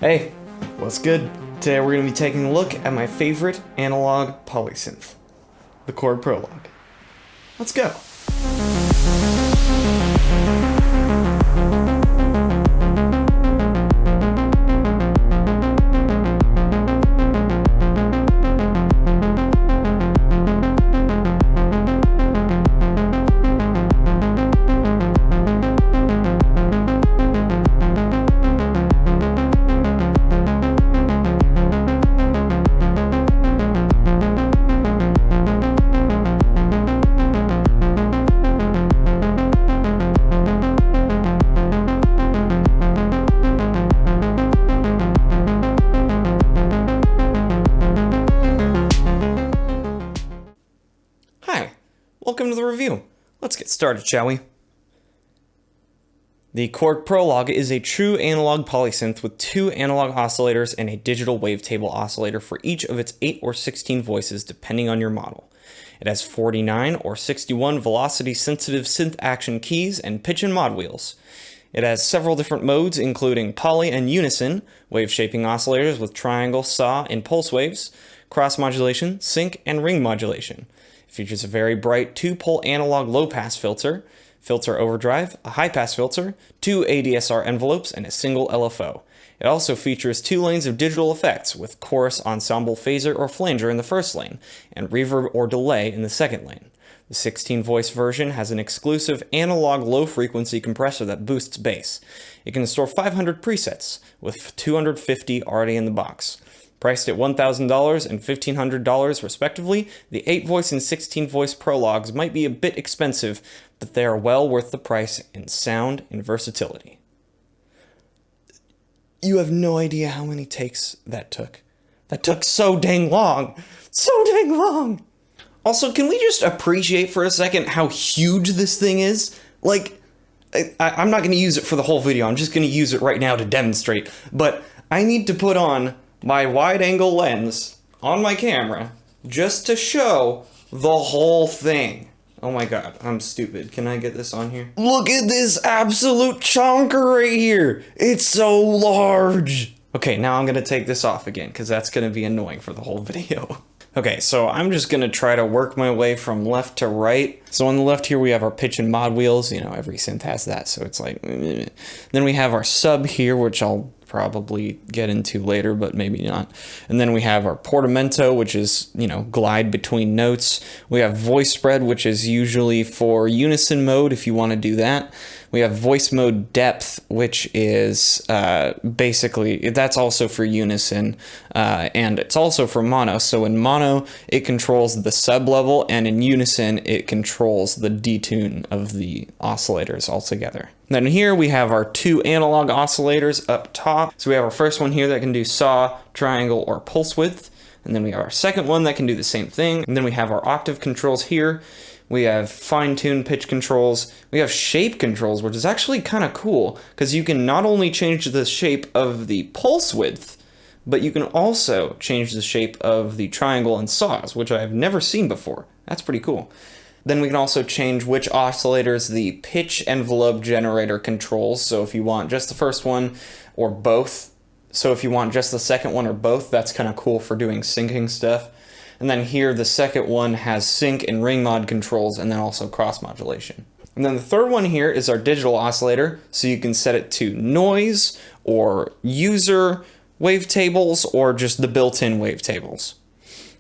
Hey, what's good? Today we're going to be taking a look at my favorite analog polysynth, the Korg Prologue. Let's go! Welcome to the review. Let's get started, shall we? The Korg Prologue is a true analog polysynth with 2 analog oscillators and a digital wavetable oscillator for each of its 8 or 16 voices depending on your model. It has 49 or 61 velocity-sensitive synth action keys and pitch and mod wheels. It has several different modes including poly and unison, wave shaping oscillators with triangle, saw, and pulse waves, cross modulation, sync, and ring modulation. Features a very bright 2-pole analog low-pass filter, filter overdrive, a high-pass filter, 2 ADSR envelopes, and a single LFO. It also features 2 lanes of digital effects with chorus, ensemble, phaser, or flanger in the first lane, and reverb or delay in the second lane. The 16-voice version has an exclusive analog low-frequency compressor that boosts bass. It can store 500 presets, with 250 already in the box. Priced at $1,000 and $1,500 respectively, the 8-voice and 16-voice Prologues might be a bit expensive, but they are well worth the price in sound and versatility. You have no idea how many takes that took. That took so dang long. So dang long! Also, can we just appreciate for a second how huge this thing is? Like, I'm not going to use it for the whole video, I'm just going to use it right now to demonstrate, but I need to put on my wide-angle lens on my camera just to show the whole thing. Oh my god, I'm stupid. Can I get this on here? Look at this absolute chonker right here. It's so large. Okay, now I'm gonna take this off again because that's gonna be annoying for the whole video. Okay, so I'm just gonna try to work my way from left to right. So on the left here we have our pitch and mod wheels. You know, every synth has that, so it's like... Then we have our sub here, which I'll probably get into later, but maybe not. And then we have our portamento, which is, you know, glide between notes. We have voice spread, which is usually for unison mode if you want to do that. We have voice mode depth, which is basically, that's also for unison, and it's also for mono. So in mono, it controls the sub level, and in unison, it controls the detune of the oscillators altogether. Then here we have our 2 analog oscillators up top. So we have our first one here that can do saw, triangle, or pulse width. And then we have our second one that can do the same thing. And then we have our octave controls here. We have fine-tune pitch controls. We have shape controls, which is actually kind of cool because you can not only change the shape of the pulse width, but you can also change the shape of the triangle and saws, which I have never seen before. That's pretty cool. Then we can also change which oscillators the pitch envelope generator controls. So if you want just the first one or both. So if you want just the second one or both, that's kind of cool for doing syncing stuff. And then here the second one has sync and ring mod controls and then also cross modulation. And then the third one here is our digital oscillator. So you can set it to noise or user wavetables or just the built-in wavetables.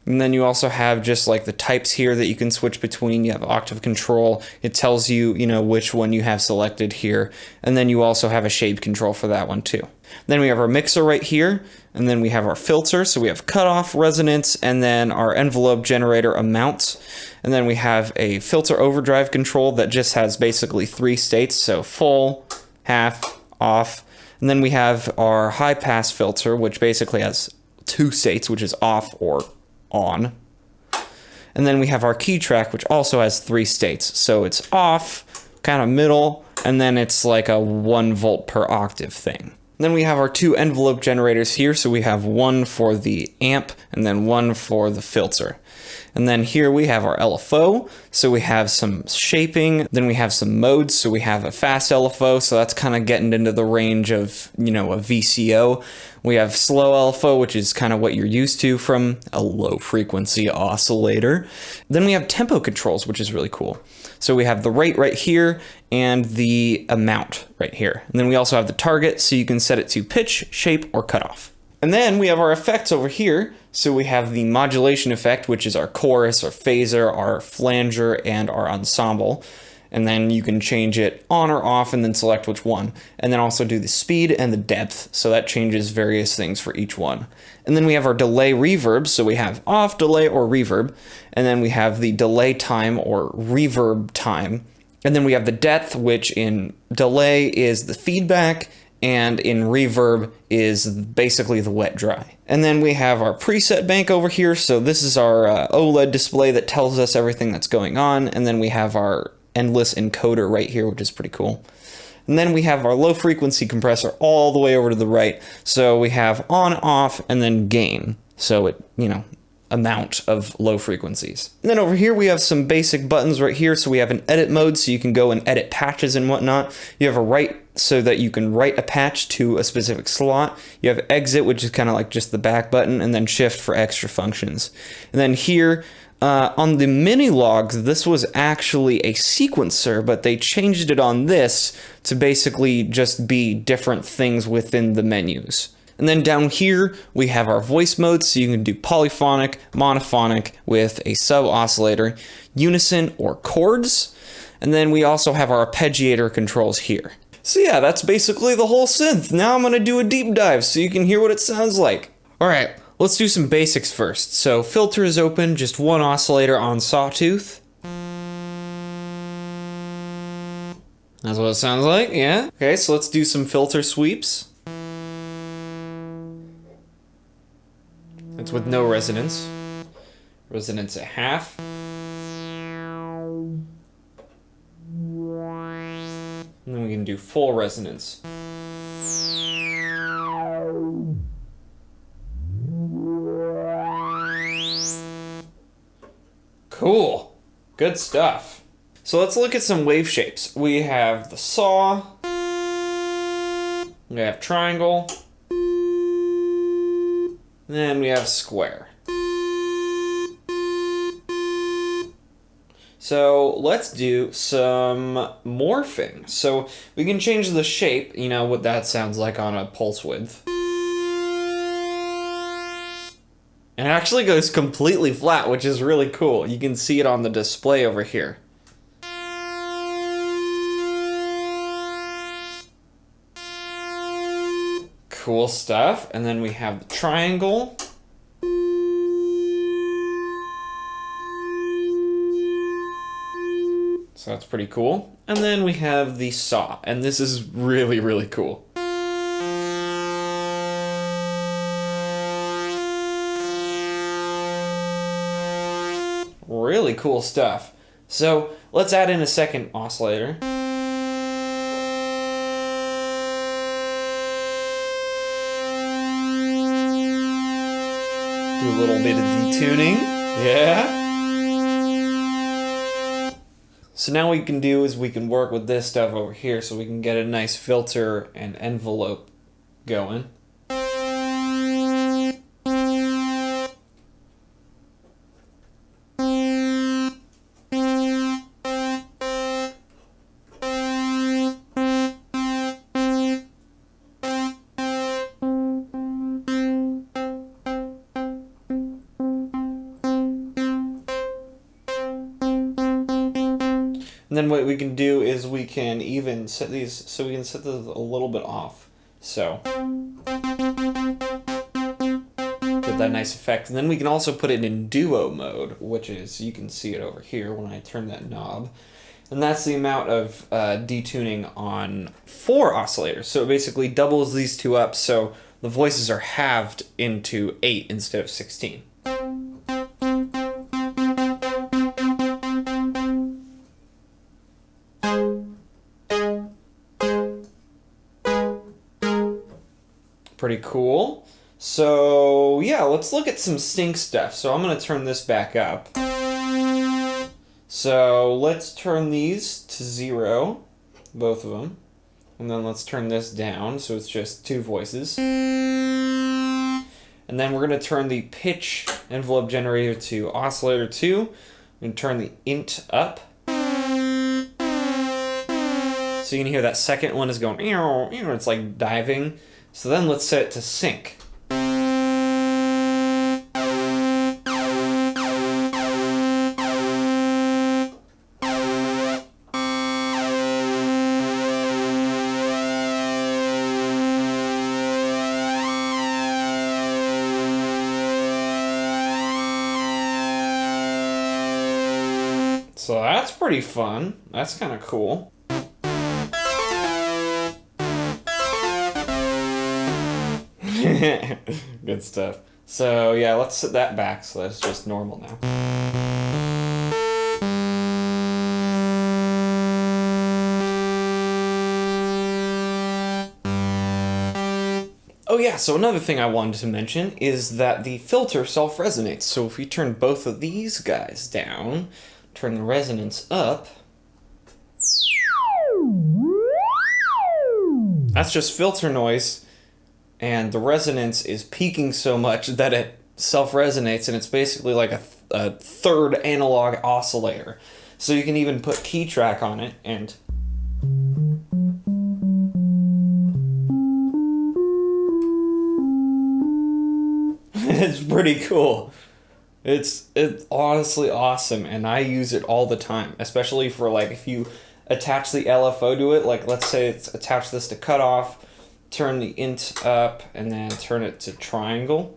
And then you also have just like the types here that you can switch between. You have octave control. It tells you, you know, which one you have selected here. And then you also have a shape control for that one too. Then we have our mixer right here. And then we have our filter. So we have cutoff, resonance, and then our envelope generator amount. And then we have a filter overdrive control that just has basically 3 states. So full, half, off. And then we have our high pass filter, which basically has 2 states, which is off or on. And then we have our key track, which also has 3 states. So it's off, kind of middle, and then it's like a 1 volt per octave thing. Then we have our 2 envelope generators here. So we have one for the amp and then one for the filter. And then here we have our LFO. So we have some shaping, then we have some modes. So we have a fast LFO. So that's kind of getting into the range of, you know, a VCO. We have slow LFO, which is kind of what you're used to from a low frequency oscillator. Then we have tempo controls, which is really cool. So we have the rate right here and the amount right here. And then we also have the target, so you can set it to pitch, shape, or cutoff. And then we have our effects over here. So we have the modulation effect, which is our chorus, our phaser, our flanger, and our ensemble. And then you can change it on or off and then select which one. And then also do the speed and the depth. So that changes various things for each one. And then we have our delay reverb. So we have off, delay, or reverb. And then we have the delay time or reverb time. And then we have the depth, which in delay is the feedback, and in reverb is basically the wet dry. And then we have our preset bank over here. So this is our OLED display that tells us everything that's going on. And then we have our endless encoder right here, which is pretty cool. And then we have our low frequency compressor all the way over to the right. So we have on, off, and then gain. So it, amount of low frequencies. And then over here we have some basic buttons right here. So we have an edit mode, so you can go and edit patches and whatnot. You have a write, so that you can write a patch to a specific slot. You have exit, which is kind of like just the back button, and then shift for extra functions. And then here, on the mini logs, this was actually a sequencer, but they changed it on this to basically just be different things within the menus. And then down here, we have our voice mode, so you can do polyphonic, monophonic with a sub-oscillator, unison, or chords. And then we also have our arpeggiator controls here. So yeah, that's basically the whole synth. Now I'm gonna do a deep dive so you can hear what it sounds like. All right. Let's do some basics first. So filter is open, just one oscillator on sawtooth. That's what it sounds like, yeah. Okay, so let's do some filter sweeps. It's with no resonance. Resonance at half. And then we can do full resonance. Cool. Good stuff. So let's look at some wave shapes. We have the saw. We have triangle. And then we have square. So let's do some morphing. So we can change the shape, what that sounds like on a pulse width. And it actually goes completely flat, which is really cool. You can see it on the display over here. Cool stuff. And then we have the triangle. So that's pretty cool. And then we have the saw, and this is really, really cool. Really cool stuff. So let's add in a second oscillator. Do a little bit of detuning. Yeah. So now what we can do is we can work with this stuff over here so we can get a nice filter and envelope going. And then what we can do is we can even set these, so we can set this a little bit off. So, get that nice effect. And then we can also put it in duo mode, which is, you can see it over here when I turn that knob. And that's the amount of detuning on 4 oscillators. So it basically doubles these two up, so the voices are halved into 8 instead of 16. Pretty cool. So yeah, let's look at some sync stuff. So I'm going to turn this back up. So let's turn these to 0, both of them. And then let's turn this down so it's just 2 voices. And then we're going to turn the pitch envelope generator to oscillator 2. And turn the int up. So you can hear that second one is going, it's like diving. So then let's set it to sync. So that's pretty fun. That's kind of cool. Good stuff. So yeah, let's set that back so that's just normal now. Oh yeah, so another thing I wanted to mention is that the filter self-resonates. So if we turn both of these guys down, turn the resonance up, that's just filter noise, and the resonance is peaking so much that it self-resonates, and it's basically like a third analog oscillator. So you can even put key track on it, and it's pretty cool. It's honestly awesome, and I use it all the time, especially for like if you attach the LFO to it, like let's say it's attach this to cutoff, turn the int up, and then turn it to triangle.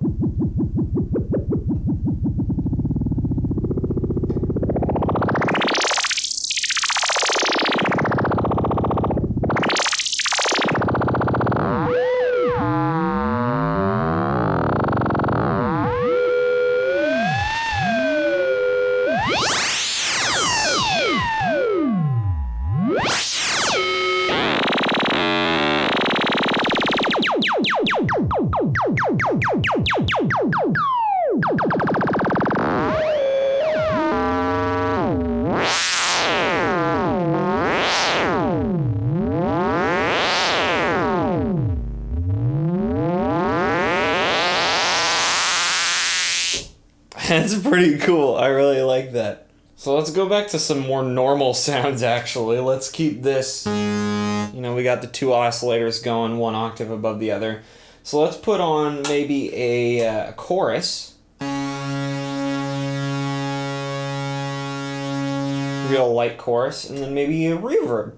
That's pretty cool. I really like that. So let's go back to some more normal sounds actually. Let's keep this, you know, we got the two oscillators going, one octave above the other. So let's put on maybe a chorus. Real light chorus, and then maybe a reverb.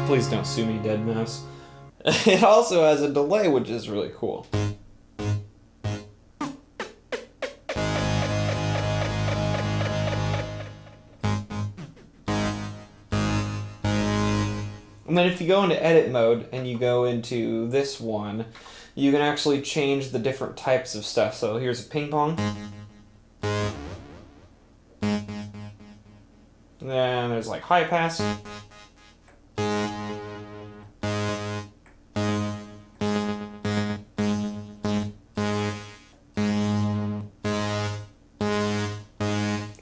Please don't sue me, Dead Mouse. It also has a delay, which is really cool. And then if you go into edit mode and you go into this one, you can actually change the different types of stuff. So here's a ping pong. And then there's like high pass.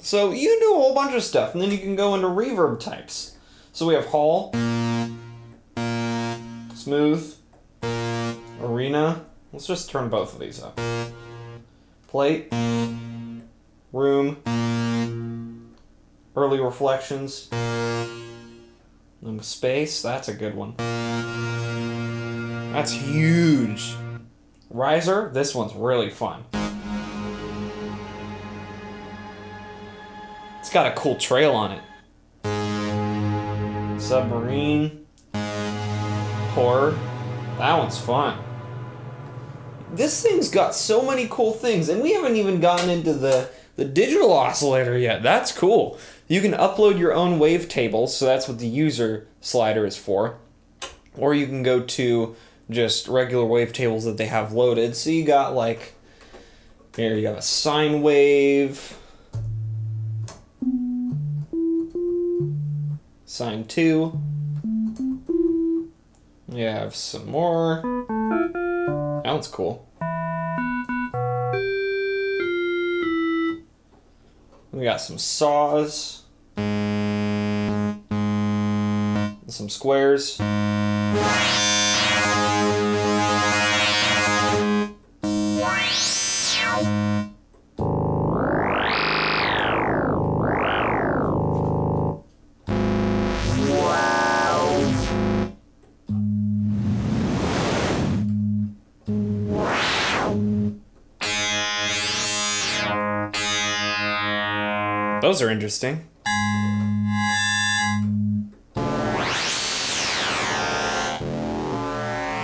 So you can do a whole bunch of stuff, and then you can go into reverb types. So we have hall, smooth, arena. Let's just turn both of these up. Plate, room, early reflections, and space. That's a good one. That's huge. Riser, this one's really fun. It's got a cool trail on it. Submarine. Horror. That one's fun. This thing's got so many cool things, and we haven't even gotten into the digital oscillator yet. That's cool. You can upload your own wavetables, so that's what the user slider is for. Or you can go to just regular wavetables that they have loaded. So you got like, here you have a sine wave, sine 2. You have some more. That one's cool. We got some saws. Some squares. Those are interesting.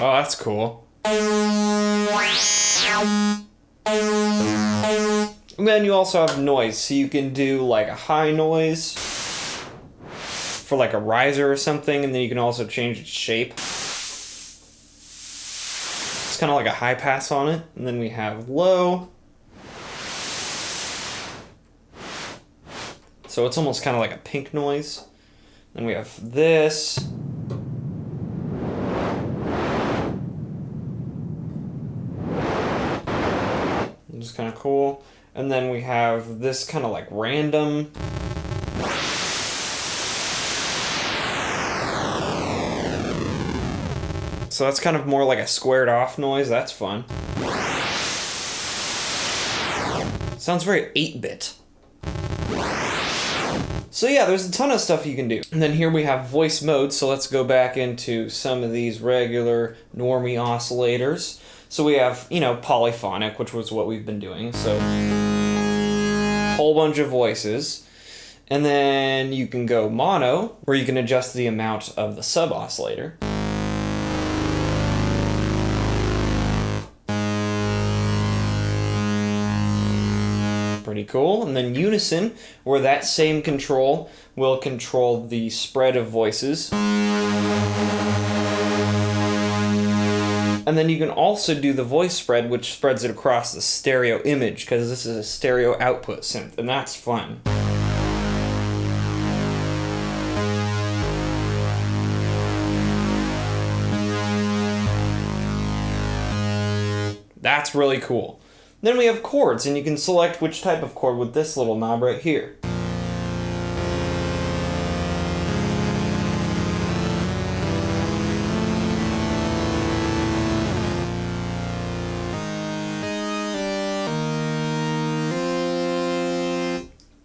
Oh, that's cool. And then you also have noise, so you can do like a high noise for like a riser or something, and then you can also change its shape. It's kind of like a high pass on it, and then we have low. So it's almost kind of like a pink noise. Then we have this. Which is kind of cool. And then we have this kind of like random. So that's kind of more like a squared off noise. That's fun. Sounds very 8-bit. So yeah, there's a ton of stuff you can do. And then here we have voice mode, so let's go back into some of these regular normie oscillators. So we have, you know, polyphonic, which was what we've been doing, so whole bunch of voices. And then you can go mono, where you can adjust the amount of the sub-oscillator. Pretty cool. And then unison, where that same control will control the spread of voices. And then you can also do the voice spread, which spreads it across the stereo image, because this is a stereo output synth, and that's fun. That's really cool. Then we have chords, and you can select which type of chord with this little knob right here.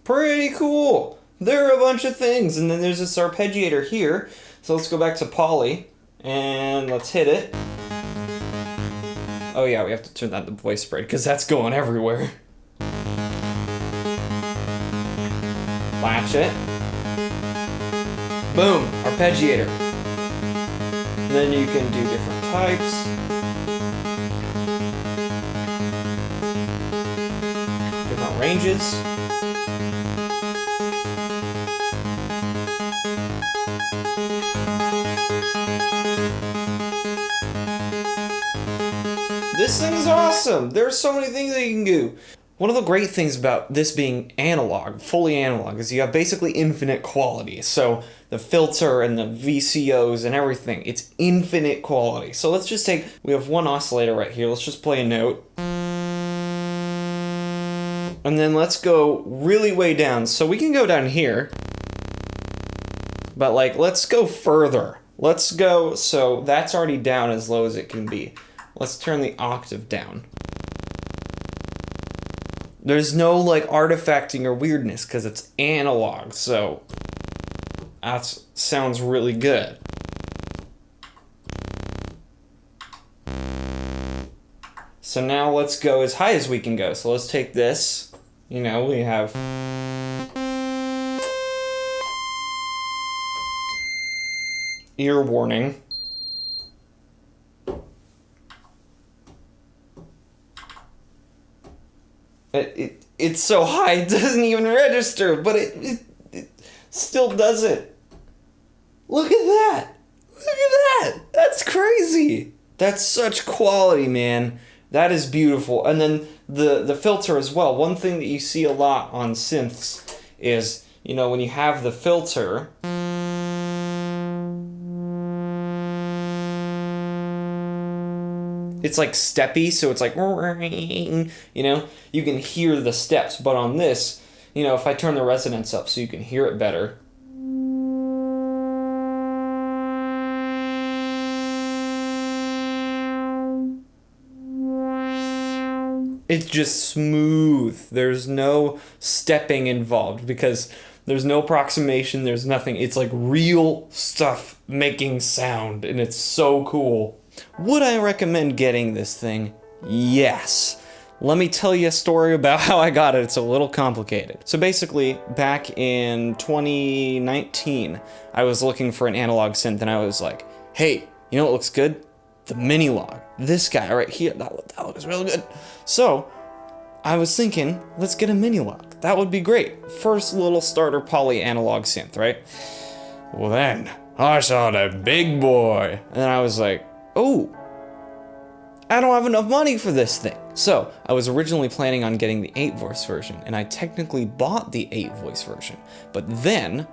Pretty cool. There are a bunch of things, and then there's this arpeggiator here. So let's go back to poly, and let's hit it. Oh yeah, we have to turn that to voice spread, because that's going everywhere. Latch it. Boom, arpeggiator. And then you can do different types. Different ranges. This thing's awesome! There's so many things that you can do. One of the great things about this being analog, fully analog, is you have basically infinite quality. So the filter and the VCOs and everything, it's infinite quality. So let's just take, we have one oscillator right here. Let's just play a note. And then let's go really way down. So we can go down here. But like, let's go further. Let's go, so that's already down as low as it can be. Let's turn the octave down. There's no like artifacting or weirdness because it's analog, so that sounds really good. So now let's go as high as we can go. So let's take this, you know, we have ear warning. It's so high it doesn't even register, but it still does it. Look at that! Look at that! That's crazy! That's such quality, man. That is beautiful. And then the filter as well. One thing that you see a lot on synths is, you know, when you have the filter, it's like steppy, so it's like, you know, you can hear the steps, but on this, you know, if I turn the resonance up so you can hear it better. It's just smooth. There's no stepping involved because there's no approximation, there's nothing. It's like real stuff making sound, and it's so cool. Would I recommend getting this thing? Yes. Let me tell you a story about how I got it. It's a little complicated. So basically, back in 2019, I was looking for an analog synth, and I was like, hey, you know what looks good? The Mini-Log. This guy right here, that looks real good. So I was thinking, let's get a Mini-Log. That would be great. First little starter poly analog synth, right? Well then, I saw the big boy. And then I was like, oh, I don't have enough money for this thing. So I was originally planning on getting the 8-voice version, and I technically bought the 8-voice version. But then,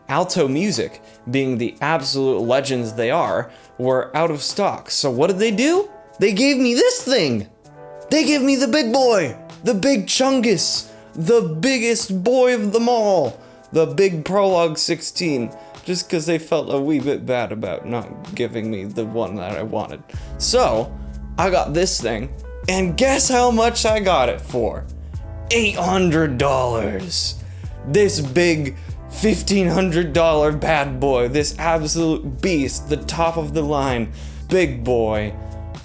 Alto Music, being the absolute legends they are, were out of stock. So what did they do? They gave me this thing. They gave me the big boy, the big Chungus, the biggest boy of them all, the big Prologue 16, just because they felt a wee bit bad about not giving me the one that I wanted. So I got this thing, and guess how much I got it for? $800. This big $1,500 bad boy, this absolute beast, the top of the line, big boy,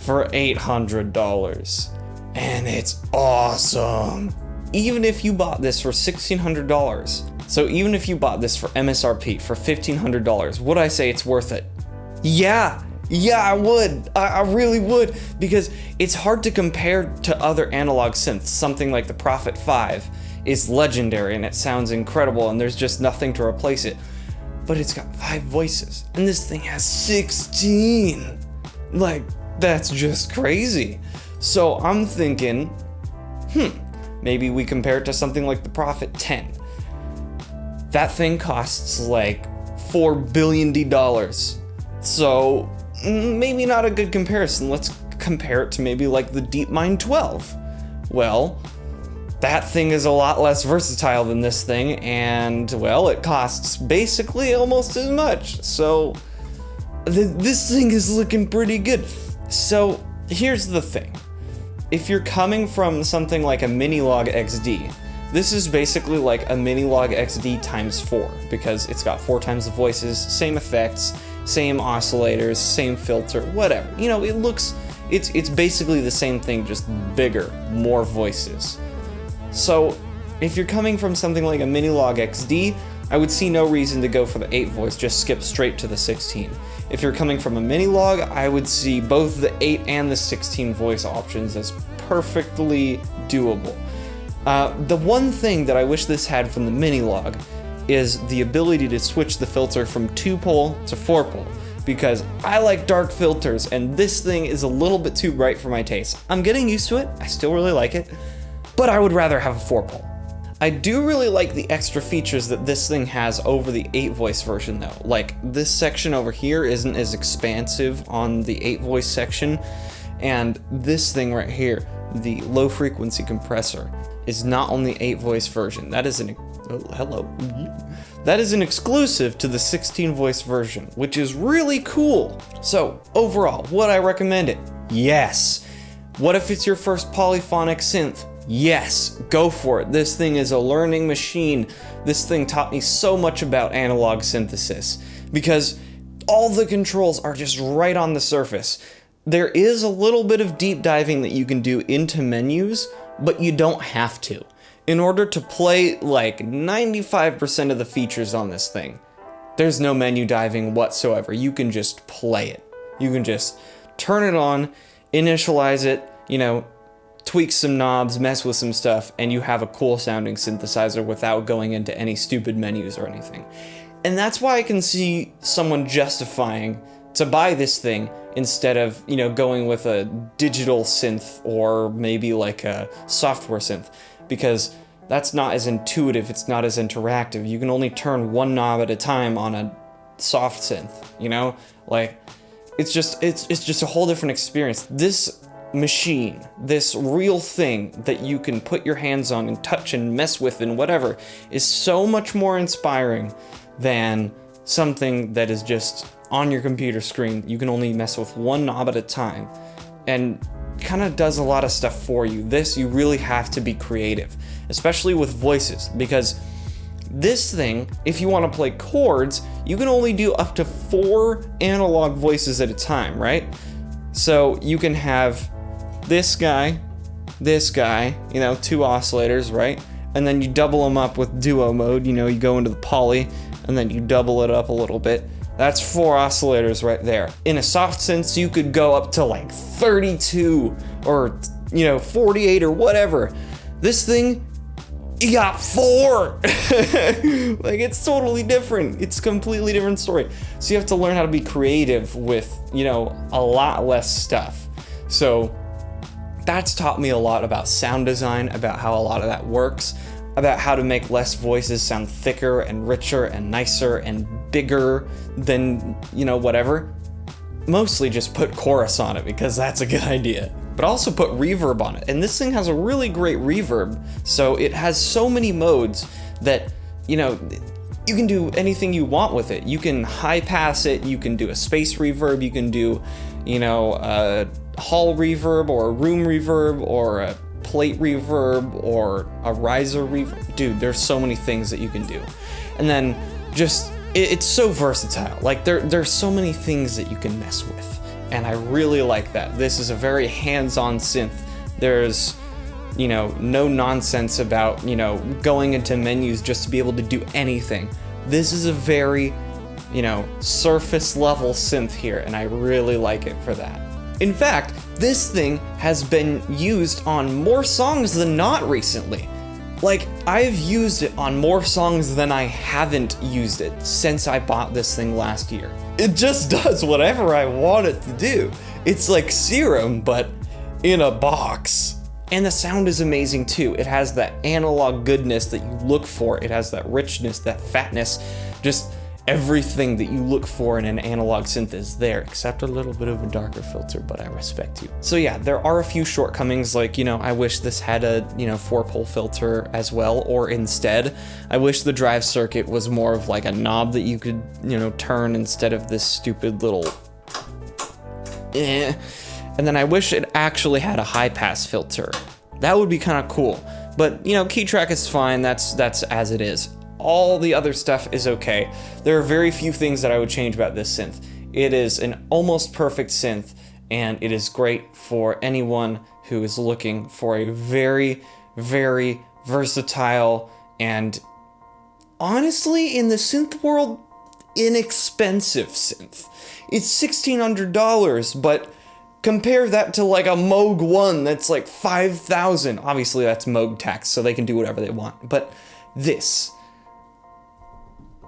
for $800. And it's awesome. Even if you bought this for $1,600, so even if you bought this for MSRP for $1,500, would I say it's worth it? Yeah, I would. I really would, because it's hard to compare to other analog synths. Something like the Prophet 5 is legendary and it sounds incredible and there's just nothing to replace it. But it's got 5 voices and this thing has 16. Like, that's just crazy. So I'm thinking, maybe we compare it to something like the Prophet 10. That thing costs like $4 billion. So maybe not a good comparison. Let's compare it to maybe like the DeepMind 12. Well, that thing is a lot less versatile than this thing, and well, it costs basically almost as much. So this thing is looking pretty good. So here's the thing. If you're coming from something like a Mini-Log XD, this is basically like a Mini-Log XD times 4, because it's got 4 times the voices, same effects, same oscillators, same filter, whatever. You know, it's basically the same thing, just bigger, more voices. So if you're coming from something like a Mini-Log XD, I would see no reason to go for the 8-voice, just skip straight to the 16. If you're coming from a Mini-Log, I would see both the 8 and the 16 voice options as perfectly doable. The one thing that I wish this had from the Mini-Log is the ability to switch the filter from 2-pole to 4-pole, because I like dark filters and this thing is a little bit too bright for my taste. I'm getting used to it, I still really like it, but I would rather have a 4-pole. I do really like the extra features that this thing has over the 8-voice version though. Like, this section over here isn't as expansive on the 8-voice section, and this thing right here, the low frequency compressor, is not on the 8-voice version. That is That is an exclusive to the 16-voice version, which is really cool. So overall, would I recommend it? Yes. What if it's your first polyphonic synth? Yes, go for it. This thing is a learning machine. This thing taught me so much about analog synthesis because all the controls are just right on the surface. There is a little bit of deep diving that you can do into menus, but you don't have to. In order to play like 95% of the features on this thing, there's no menu diving whatsoever. You can just play it. You can just turn it on, initialize it, you know, tweak some knobs, mess with some stuff, and you have a cool sounding synthesizer without going into any stupid menus or anything. And that's why I can see someone justifying to buy this thing instead of, you know, going with a digital synth or maybe like a software synth, because that's not as intuitive, it's not as interactive. You can only turn one knob at a time on a soft synth, you know? Like, it's just a whole different experience. This machine, this real thing that you can put your hands on and touch and mess with and whatever, is so much more inspiring than something that is just on your computer screen. You can only mess with one knob at a time and kind of does a lot of stuff for you. This, you really have to be creative, especially with voices, because this thing, if you want to play chords, you can only do up to 4 analog voices at a time, right? So you can have this guy, you know, 2 oscillators, right? And then you double them up with duo mode, you know, you go into the poly, and then you double it up a little bit. That's 4 oscillators right there. In a soft sense, you could go up to like 32 or, you know, 48 or whatever. This thing, you got 4. Like, it's totally different. It's a completely different story. So you have to learn how to be creative with, you know, a lot less stuff. So that's taught me a lot about sound design, about how a lot of that works, about how to make less voices sound thicker and richer and nicer and bigger than, you know, whatever. Mostly just put chorus on it because that's a good idea. But also put reverb on it. And this thing has a really great reverb, so it has so many modes that, you know, you can do anything you want with it. You can high pass it, you can do a space reverb, you can do, you know, a hall reverb or a room reverb or a plate reverb or a riser reverb. Dude, there's so many things that you can do. And then just, it's so versatile. Like, there's so many things that you can mess with. And I really like that. This is a very hands-on synth. There's, you know, no nonsense about, you know, going into menus just to be able to do anything. This is a very, you know, surface level synth here, and I really like it for that. In fact, this thing has been used on more songs than not recently. Like, I've used it on more songs than I haven't used it since I bought this thing last year. It just does whatever I want it to do. It's like Serum, but in a box. And the sound is amazing too. It has that analog goodness that you look for. It has that richness, that fatness, just everything that you look for in an analog synth is there, except a little bit of a darker filter, but I respect you. So yeah, there are a few shortcomings, like, you know, I wish this had a, you know, 4-pole filter as well, or instead, I wish the drive circuit was more of like a knob that you could, you know, turn instead of this stupid little And then I wish it actually had a high pass filter. That would be kind of cool. But, you know, key track is fine, that's as it is. All the other stuff is okay. There are very few things that I would change about this synth. It is an almost perfect synth, and it is great for anyone who is looking for a very, very versatile and, honestly, in the synth world, inexpensive synth. It's $1,600, but compare that to like a Moog 1 that's like $5,000. Obviously that's Moog tax, so they can do whatever they want. But this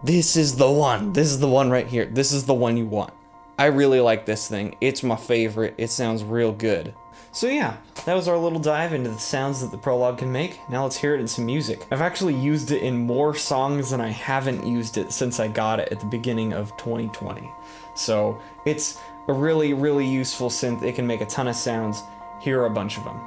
is the one. This is the one right here. This is the one you want. I really like this thing. It's my favorite. It sounds real good. So yeah, that was our little dive into the sounds that the Prologue can make. Now let's hear it in some music. I've actually used it in more songs than I haven't used it since I got it at the beginning of 2020. So it's a really, really useful synth. It can make a ton of sounds. Here are a bunch of them.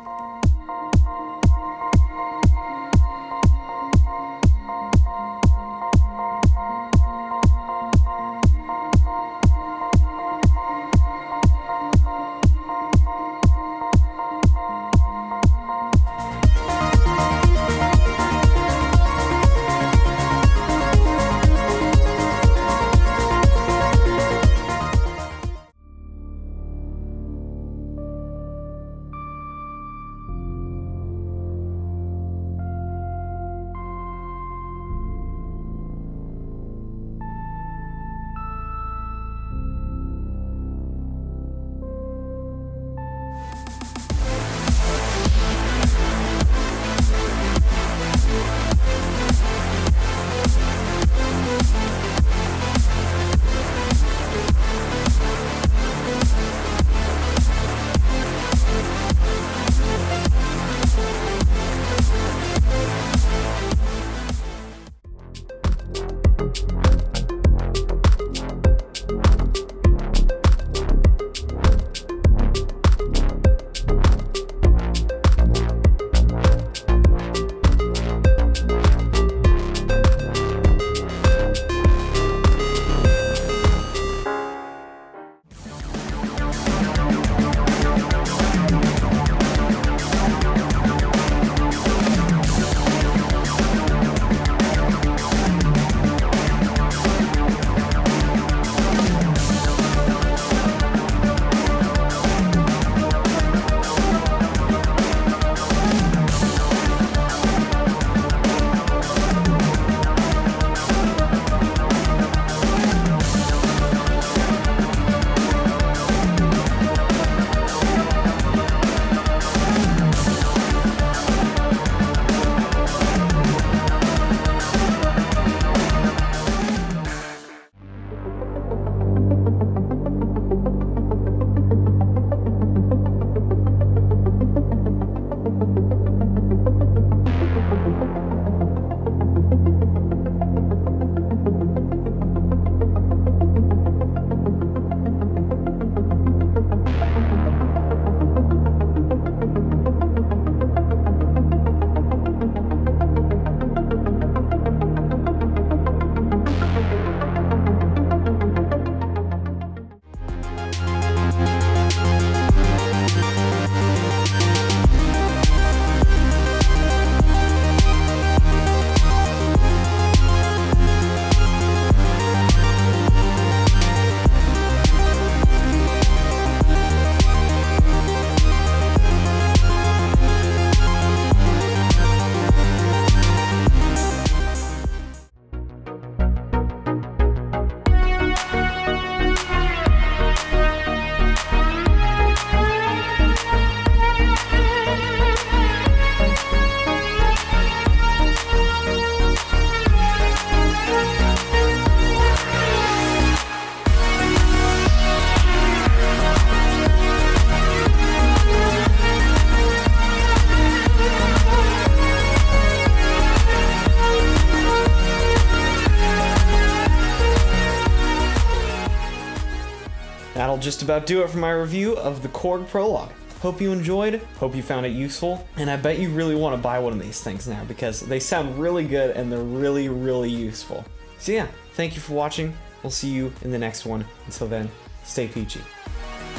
just about do it for my review of the Korg Prologue. Hope you enjoyed, hope you found it useful, and I bet you really want to buy one of these things now because they sound really good and they're really, really useful. So yeah, thank you for watching. We'll see you in the next one. Until then, stay peachy.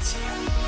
See ya.